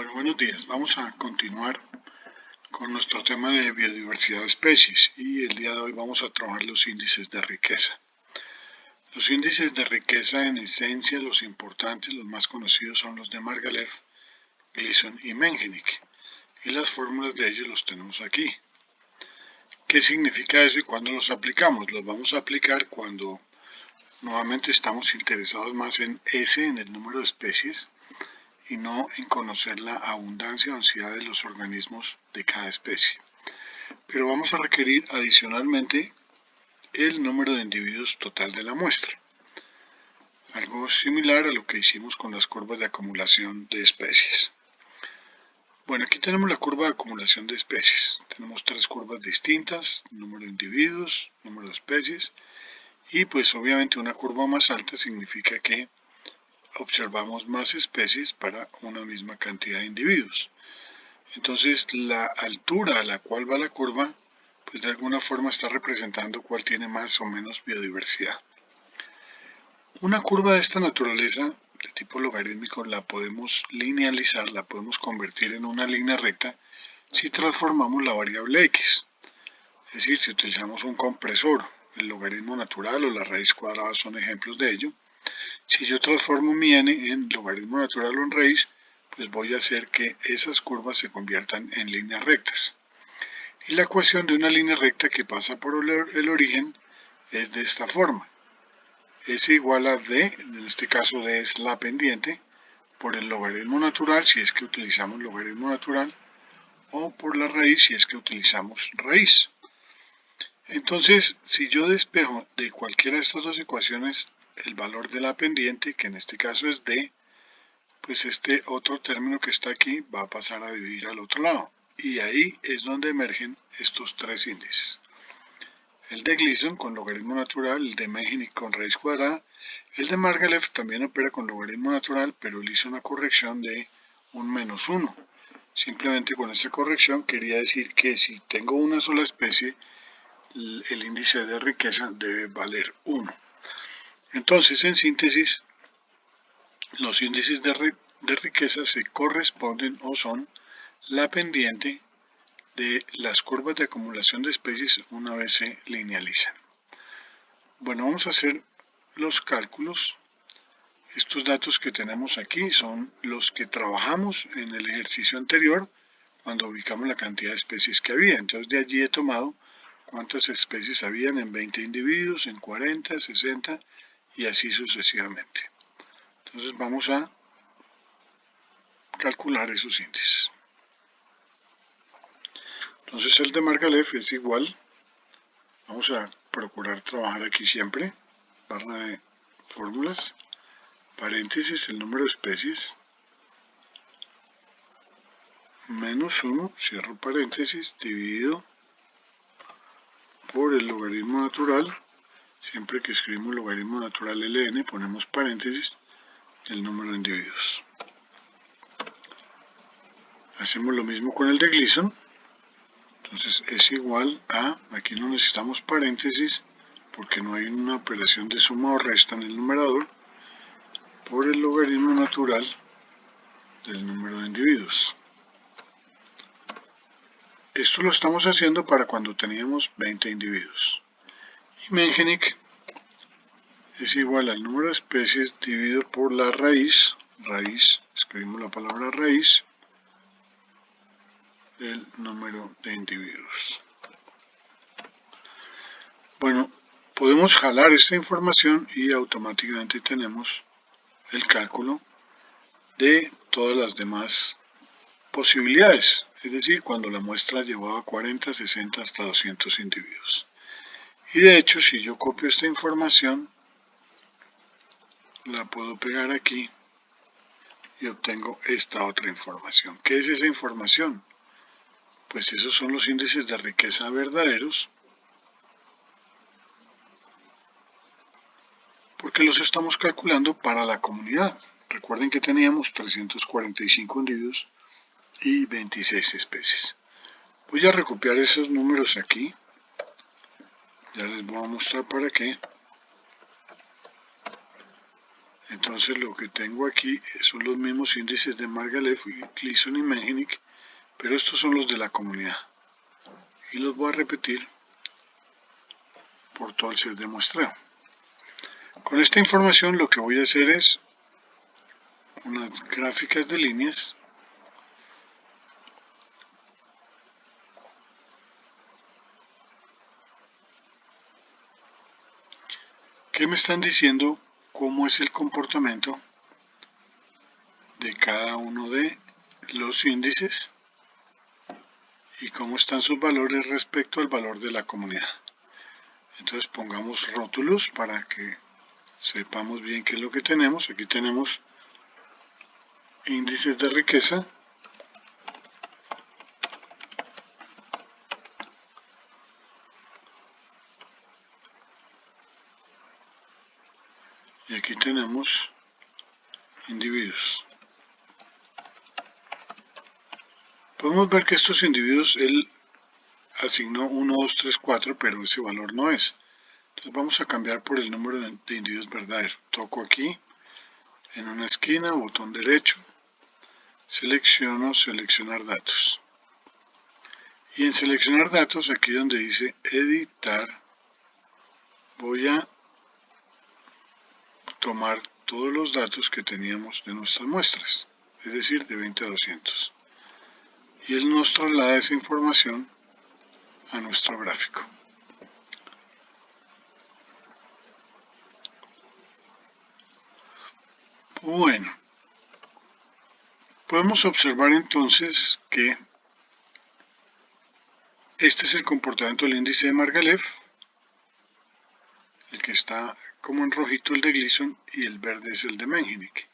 Bueno, buenos días. Vamos a continuar con nuestro tema de biodiversidad de especies y el día de hoy vamos a trabajar los índices de riqueza. Los índices de riqueza en esencia, los importantes, los más conocidos son los de Margalef, Gleason y Mengenich y las fórmulas de ellos los tenemos aquí. ¿Qué significa eso y cuándo los aplicamos? Los vamos a aplicar cuando nuevamente estamos interesados más en en el número de especies, y no en conocer la abundancia o densidad de los organismos de cada especie. Pero vamos a requerir adicionalmente el número de individuos total de la muestra. Algo similar a lo que hicimos con las curvas de acumulación de especies. Bueno, aquí tenemos la curva de acumulación de especies. Tenemos tres curvas distintas, número de individuos, número de especies, y pues obviamente una curva más alta significa que observamos más especies para una misma cantidad de individuos. Entonces la altura a la cual va la curva, pues de alguna forma está representando cuál tiene más o menos biodiversidad. Una curva de esta naturaleza, de tipo logarítmico, la podemos linealizar, la podemos convertir en una línea recta si transformamos la variable x. Es decir, si utilizamos un compresor, el logaritmo natural o la raíz cuadrada son ejemplos de ello. Si yo transformo mi n en logaritmo natural o en raíz, pues voy a hacer que esas curvas se conviertan en líneas rectas. Y la ecuación de una línea recta que pasa por el origen es de esta forma. S igual a d, en este caso d es la pendiente, por el logaritmo natural si es que utilizamos logaritmo natural, o por la raíz si es que utilizamos raíz. Entonces, si yo despejo de cualquiera de estas dos ecuaciones el valor de la pendiente, que en este caso es d, pues este otro término que está aquí va a pasar a dividir al otro lado. Y ahí es donde emergen estos tres índices. El de Gleason con logaritmo natural, el de Mengenich con raíz cuadrada, el de Margalef también opera con logaritmo natural, pero le hizo una corrección de un menos 1. Simplemente con esta corrección quería decir que si tengo una sola especie, el índice de riqueza debe valer 1. Entonces, en síntesis, los índices de riqueza se corresponden o son la pendiente de las curvas de acumulación de especies una vez se linealizan. Bueno, vamos a hacer los cálculos. Estos datos que tenemos aquí son los que trabajamos en el ejercicio anterior cuando ubicamos la cantidad de especies que había. Entonces de allí he tomado cuántas especies habían en 20 individuos, en 40, 60 y así sucesivamente. Entonces vamos a calcular esos índices. Entonces el de Margalef es igual, vamos a procurar trabajar aquí siempre, barra de fórmulas, paréntesis, el número de especies, menos 1, cierro paréntesis, dividido por el logaritmo natural. Siempre que escribimos logaritmo natural ln ponemos paréntesis, el número de individuos. Hacemos lo mismo con el de Gleason. Entonces es igual a, aquí no necesitamos paréntesis porque no hay una operación de suma o resta en el numerador, por el logaritmo natural del número de individuos. Esto lo estamos haciendo para cuando teníamos 20 individuos. Y Mengenich es igual al número de especies dividido por la raíz, escribimos la palabra raíz, del número de individuos. Bueno, podemos jalar esta información y automáticamente tenemos el cálculo de todas las demás posibilidades, es decir, cuando la muestra llevaba 40, 60 hasta 200 individuos. Y de hecho, si yo copio esta información, la puedo pegar aquí y obtengo esta otra información. ¿Qué es esa información? Pues esos son los índices de riqueza verdaderos, porque los estamos calculando para la comunidad. Recuerden que teníamos 345 individuos y 26 especies. Voy a recopiar esos números aquí. Ya les voy a mostrar para qué. Entonces lo que tengo aquí son los mismos índices de Margalef, Gleason y Menjenic, pero estos son los de la comunidad. Y los voy a repetir por todo el set de muestreo. Con esta información lo que voy a hacer es unas gráficas de líneas que me están diciendo cómo es el comportamiento de cada uno de los índices y cómo están sus valores respecto al valor de la comunidad. Entonces pongamos rótulos para que sepamos bien qué es lo que tenemos. Aquí tenemos índices de riqueza, y aquí tenemos individuos. Podemos ver que estos individuos él asignó 1, 2, 3, 4, pero ese valor no es. Entonces vamos a cambiar por el número de individuos verdadero. Toco aquí en una esquina, botón derecho, selecciono seleccionar datos. Y en seleccionar datos, aquí donde dice editar, voy a tomar todos los datos que teníamos de nuestras muestras, es decir, de 20 a 200. Y él nos traslada esa información a nuestro gráfico. Bueno, podemos observar entonces que este es el comportamiento del índice de Margalef, el que está como en rojito el de Gleason y el verde es el de Menjenic.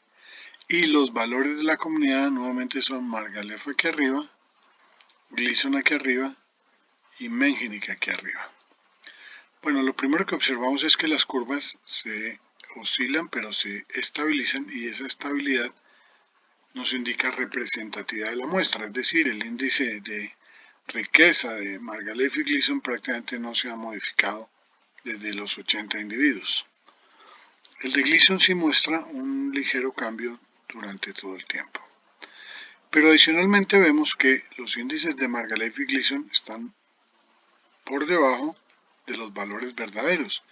Y los valores de la comunidad nuevamente son Margalef aquí arriba, Gleason aquí arriba y Menjenic aquí arriba. Bueno, lo primero que observamos es que las curvas se oscilan pero se estabilizan y esa estabilidad nos indica representatividad de la muestra, es decir, el índice de riqueza de Margalef y Gleason prácticamente no se ha modificado desde los 80 individuos. El de Gleason sí muestra un ligero cambio durante todo el tiempo. Pero adicionalmente vemos que los índices de Margalef y Gleason están por debajo de los valores verdaderos.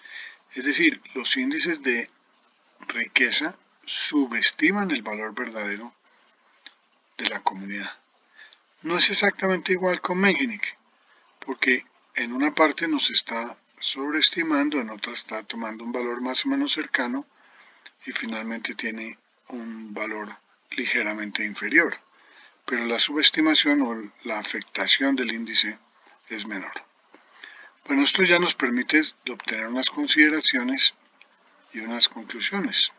Es decir, los índices de riqueza subestiman el valor verdadero de la comunidad. No es exactamente igual con Menjenic, porque en una parte nos está sobreestimando, en otra está tomando un valor más o menos cercano y finalmente tiene un valor ligeramente inferior. Pero la subestimación o la afectación del índice es menor. Bueno, esto ya nos permite obtener unas consideraciones y unas conclusiones.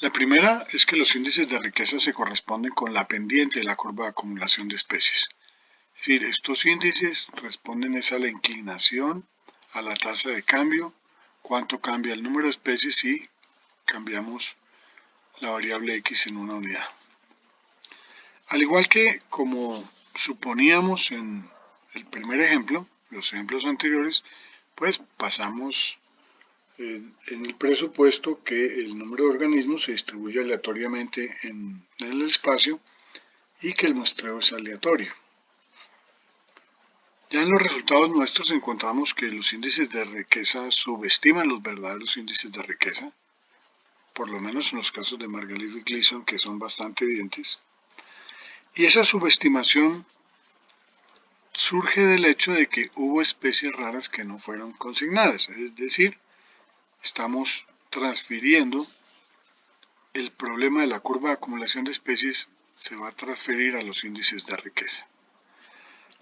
La primera es que los índices de riqueza se corresponden con la pendiente de la curva de acumulación de especies. Es decir, estos índices responden a la inclinación, a la tasa de cambio, cuánto cambia el número de especies si cambiamos la variable x en una unidad. Al igual que como suponíamos en el primer ejemplo, los ejemplos anteriores, pues pasamos en el presupuesto que el número de organismos se distribuye aleatoriamente en el espacio y que el muestreo es aleatorio. Ya en los resultados nuestros encontramos que los índices de riqueza subestiman los verdaderos índices de riqueza, por lo menos en los casos de Margalef y Gleason, que son bastante evidentes. Y esa subestimación surge del hecho de que hubo especies raras que no fueron consignadas, es decir, estamos transfiriendo el problema de la curva de acumulación de especies, se va a transferir a los índices de riqueza.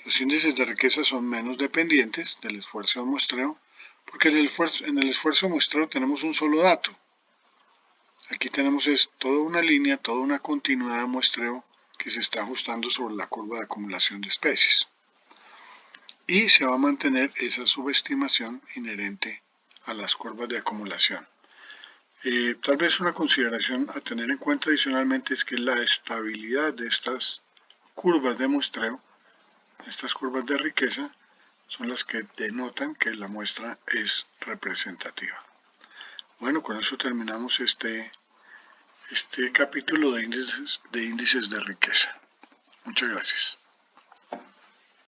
Los índices de riqueza son menos dependientes del esfuerzo de muestreo, porque en el esfuerzo de muestreo tenemos un solo dato. Aquí tenemos toda una línea, toda una continuidad de muestreo que se está ajustando sobre la curva de acumulación de especies. Y se va a mantener esa subestimación inherente a las curvas de acumulación. Tal vez una consideración a tener en cuenta adicionalmente es que la estabilidad de estas curvas de muestreo, estas curvas de riqueza, son las que denotan que la muestra es representativa. Bueno, con eso terminamos este capítulo de índices de riqueza. Muchas gracias.